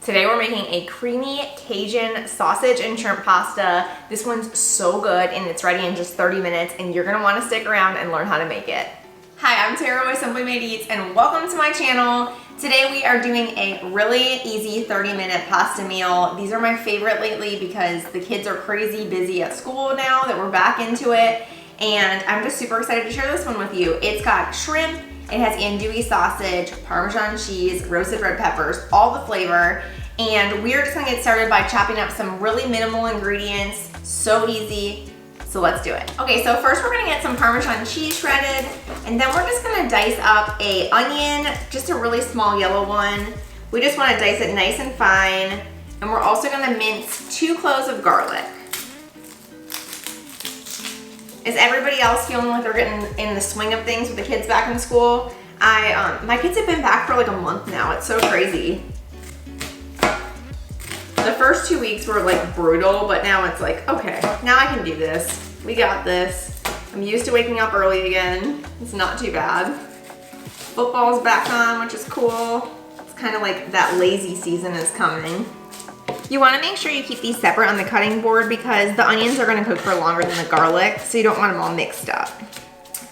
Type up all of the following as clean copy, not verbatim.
Today we're making a creamy Cajun sausage and shrimp pasta. This one's so good and it's ready in just 30 minutes and you're gonna wanna stick around and learn how to make it. Hi, I'm Tara with Simply Made Eats and welcome to my channel. Today we are doing a really easy 30-minute pasta meal. These are my favorite lately because the kids are crazy busy at school now that we're back into it. And I'm just super excited to share this one with you. It's got shrimp, it has andouille sausage, Parmesan cheese, roasted red peppers, all the flavor. And we're just gonna get started by chopping up some really minimal ingredients. So easy, so let's do it. Okay, so first we're gonna get some Parmesan cheese shredded, and then we're just gonna dice up a onion, just a really small yellow one. We just wanna dice it nice and fine. And we're also gonna mince 2 cloves of garlic. Is everybody else feeling like they're getting in the swing of things with the kids back in school? My kids have been back for like a month now. It's so crazy. The first 2 weeks were like brutal, but now it's like, okay, now I can do this. We got this. I'm used to waking up early again. It's not too bad. Football's back on, which is cool. It's kind of like that lazy season is coming. You want to make sure you keep these separate on the cutting board because the onions are going to cook for longer than the garlic, so you don't want them all mixed up.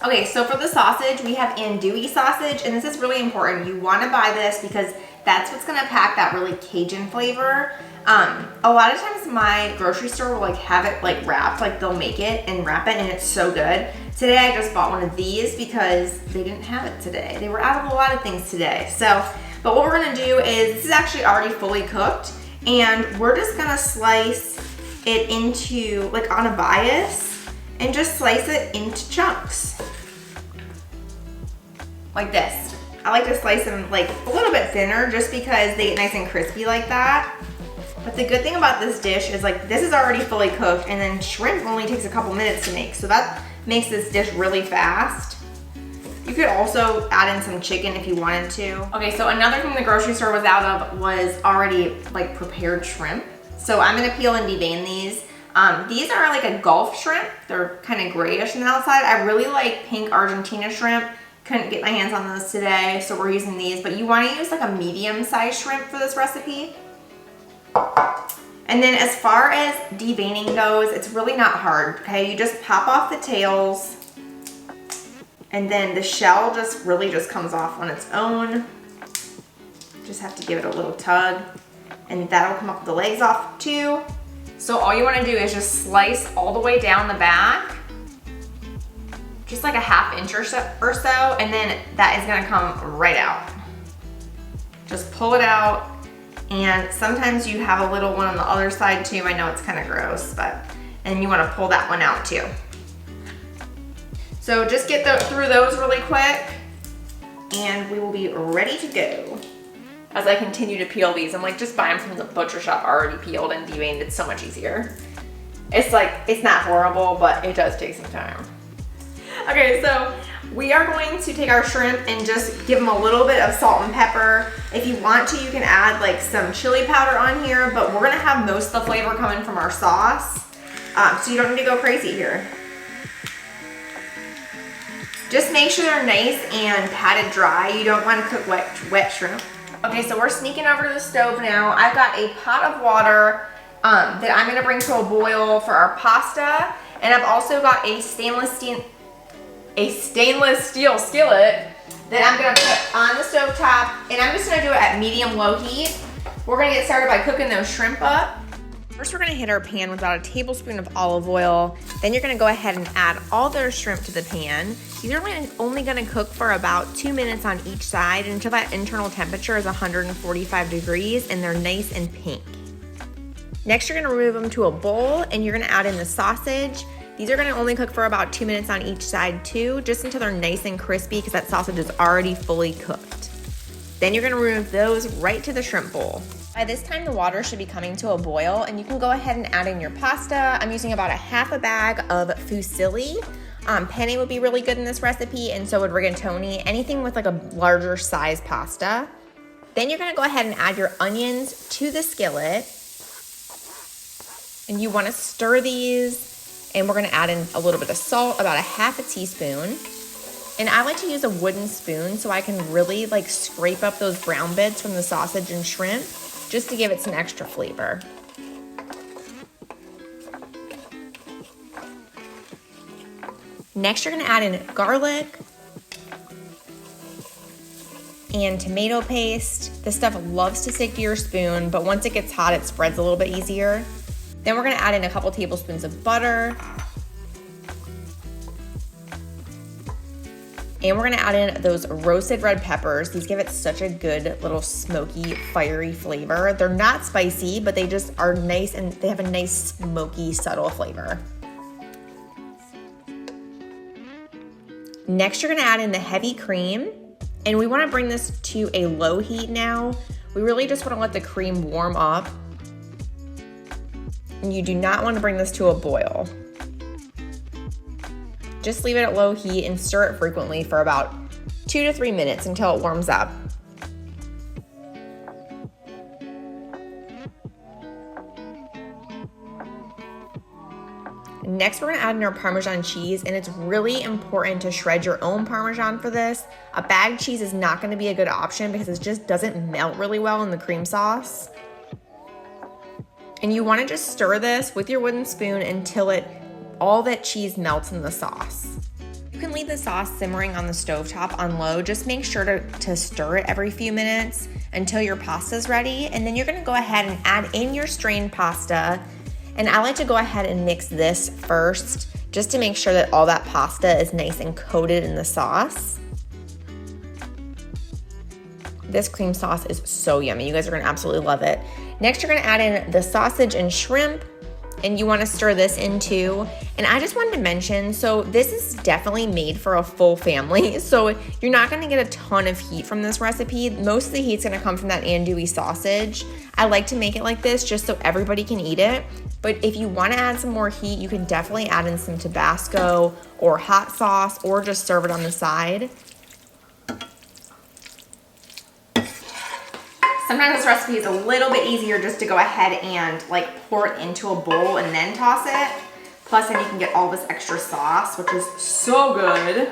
Okay, so for the sausage, we have andouille sausage, and this is really important. You want to buy this because that's what's going to pack that really Cajun flavor. A lot of times my grocery store will like have it like wrapped, like they'll make it and wrap it and it's so good. Today I just bought one of these because they didn't have it today. They were out of a lot of things today. But what we're going to do is, this is actually already fully cooked. And we're just gonna slice it into, like on a bias, and just slice it into chunks. Like this. I like to slice them like a little bit thinner just because they get nice and crispy like that. But the good thing about this dish is like this is already fully cooked and then shrimp only takes a couple minutes to make. So that makes this dish really fast. You could also add in some chicken if you wanted to. Okay, so another thing the grocery store was out of was already like prepared shrimp. So I'm gonna peel and devein these. These are like a Gulf shrimp. They're kind of grayish on the outside. I really like pink Argentina shrimp. Couldn't get my hands on those today, so we're using these. But you wanna use like a medium-sized shrimp for this recipe. And then as far as deveining goes, it's really not hard, okay? You just pop off the tails, and then the shell just really just comes off on its own. Just have to give it a little tug, and that'll come up with the legs off too. So all you wanna do is just slice all the way down the back, just like a 1/2 inch or so, and then that is gonna come right out. Just pull it out, and sometimes you have a little one on the other side too. I know it's kind of gross, and you wanna pull that one out too. So just get through those really quick and we will be ready to go. As I continue to peel these, I'm like, just buy them from the butcher shop already peeled and deveined. It's so much easier. It's like, it's not horrible, but it does take some time. Okay, so we are going to take our shrimp and just give them a little bit of salt and pepper. If you want to, you can add like some chili powder on here, but we're gonna have most of the flavor coming from our sauce. So you don't need to go crazy here. Just make sure they're nice and patted dry. You don't want to cook wet shrimp. Okay, so we're sneaking over to the stove now. I've got a pot of water that I'm gonna bring to a boil for our pasta. And I've also got a stainless steel skillet that I'm gonna put on the stove top. And I'm just gonna do it at medium-low heat. We're gonna get started by cooking those shrimp up. First, we're gonna hit our pan with about a tablespoon of olive oil. Then you're gonna go ahead and add all those shrimp to the pan. These are only gonna cook for about 2 minutes on each side until that internal temperature is 145 degrees and they're nice and pink. Next, you're gonna remove them to a bowl and you're gonna add in the sausage. These are gonna only cook for about 2 minutes on each side too, just until they're nice and crispy because that sausage is already fully cooked. Then you're gonna remove those right to the shrimp bowl. By this time, the water should be coming to a boil and you can go ahead and add in your pasta. I'm using about a 1/2 bag of fusilli. Penne would be really good in this recipe, and so would rigatoni, anything with like a larger size pasta. Then you're gonna go ahead and add your onions to the skillet. And you wanna stir these, and we're gonna add in a little bit of salt, about a 1/2 teaspoon. And I like to use a wooden spoon so I can really like scrape up those brown bits from the sausage and shrimp. just to give it some extra flavor. Next, you're gonna add in garlic and tomato paste. This stuff loves to stick to your spoon, but once it gets hot, it spreads a little bit easier. Then we're gonna add in a couple tablespoons of butter. And we're gonna add in those roasted red peppers. These give it such a good little smoky, fiery flavor. They're not spicy, but they just are nice and they have a nice smoky, subtle flavor. Next, you're gonna add in the heavy cream. And we wanna bring this to a low heat now. We really just wanna let the cream warm up. And you do not wanna bring this to a boil. Just leave it at low heat and stir it frequently for about 2 to 3 minutes until it warms up. Next, we're gonna add in our Parmesan cheese, and it's really important to shred your own Parmesan for this. A bagged cheese is not gonna be a good option because it just doesn't melt really well in the cream sauce. And you wanna just stir this with your wooden spoon until all that cheese melts in the sauce. You can leave the sauce simmering on the stovetop on low. Just make sure to stir it every few minutes until your pasta's ready. And then you're gonna go ahead and add in your strained pasta. And I like to go ahead and mix this first, just to make sure that all that pasta is nice and coated in the sauce. This cream sauce is so yummy. You guys are gonna absolutely love it. Next, you're gonna add in the sausage and shrimp, and you wanna stir this in too. And I just wanted to mention, so this is definitely made for a full family. So you're not gonna get a ton of heat from this recipe. Most of the heat's gonna come from that andouille sausage. I like to make it like this just so everybody can eat it. But if you wanna add some more heat, you can definitely add in some Tabasco or hot sauce or just serve it on the side. Sometimes this recipe is a little bit easier just to go ahead and like pour it into a bowl and then toss it. Plus then you can get all this extra sauce, which is so good.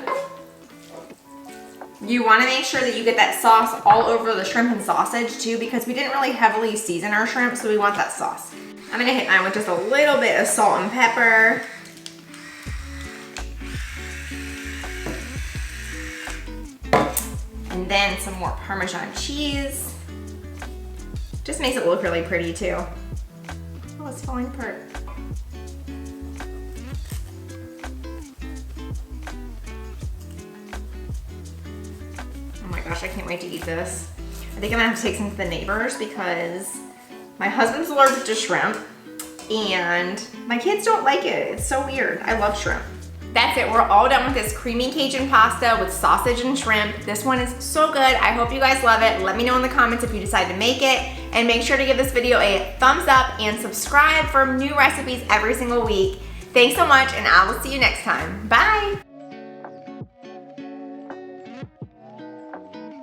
You wanna make sure that you get that sauce all over the shrimp and sausage too, because we didn't really heavily season our shrimp, so we want that sauce. I'm gonna hit mine with just a little bit of salt and pepper. And then some more Parmesan cheese. Just makes it look really pretty too. Oh, it's falling apart. Oh my gosh, I can't wait to eat this. I think I'm gonna have to take some to the neighbors because my husband's allergic to shrimp and my kids don't like it. It's so weird. I love shrimp. That's it, we're all done with this creamy Cajun pasta with sausage and shrimp. This one is so good. I hope you guys love it. Let me know in the comments if you decide to make it, and make sure to give this video a thumbs up and subscribe for new recipes every single week. Thanks so much, and I will see you next time. Bye.